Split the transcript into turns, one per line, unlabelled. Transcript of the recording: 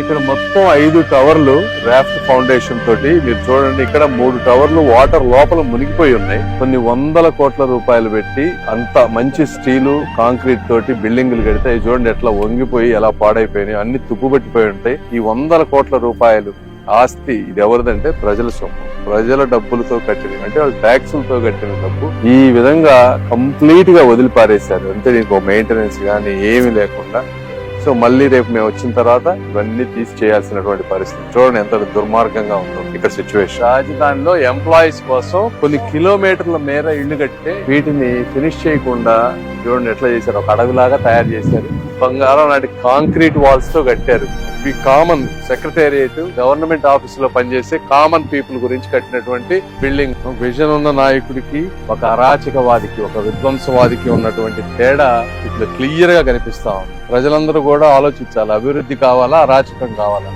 ఇక్కడ మొత్తం 5 టవర్లు రాఫ్ట్ ఫౌండేషన్ తోటి మీరు చూడండి. ఇక్కడ 3 టవర్లు వాటర్ లోపల మునిగిపోయి ఉన్నాయి. కొన్ని 100 కోట్ల రూపాయలు పెట్టి అంత మంచి స్టీలు కాంక్రీట్ తోటి బిల్డింగులు కడితే చూడండి ఎట్లా వంగిపోయి ఎలా పాడైపోయినాయి, అన్ని తుప్పుపట్టిపోయి ఉంటాయి. ఈ 100 కోట్ల రూపాయలు ఆస్తి ఇది ఎవరిదంటే ప్రజల సొమ్ము, ప్రజల డబ్బులతో కట్టిన, అంటే వాళ్ళు ట్యాక్సులతో కట్టిన డబ్బు ఈ విధంగా కంప్లీట్ గా వదిలిపారేశారు. అంతే, దీనికి మెయింటెనెన్స్ గానీ ఏమీ లేకుండా. సో మళ్ళీ రేపు మేము వచ్చిన తర్వాత ఇవన్నీ తీసి చేయాల్సినటువంటి పరిస్థితి. చూడండి ఎంత దుర్మార్గంగా ఉందో ఇక్కడ సిచ్యువేషన్. రాజధానిలో ఎంప్లాయీస్ కోసం కొన్ని కిలోమీటర్ల మేర ఇళ్లు కట్టే వీటిని ఫినిష్ చేయకుండా చూడండి ఎట్లా చేశారు. ఒక అడవిలాగా తయారు చేశారు. బంగారం నాటి కాంక్రీట్ వాల్స్ తో కట్టారు. ఈ కామన్ సెక్రటేరియట్ గవర్నమెంట్ ఆఫీస్ లో పనిచేసే కామన్ పీపుల్ గురించి కట్టినటువంటి బిల్డింగ్. విజన్ ఉన్న నాయకుడికి, ఒక అరాచకవాదికి, ఒక విధ్వంసవాదికి ఉన్నటువంటి తేడా ఇట్లా క్లియర్ గా కనిపిస్తా ఉంది. ప్రజలందరూ కూడా ఆలోచించాలి, అభివృద్ధి కావాలా అరాచకం కావాలా.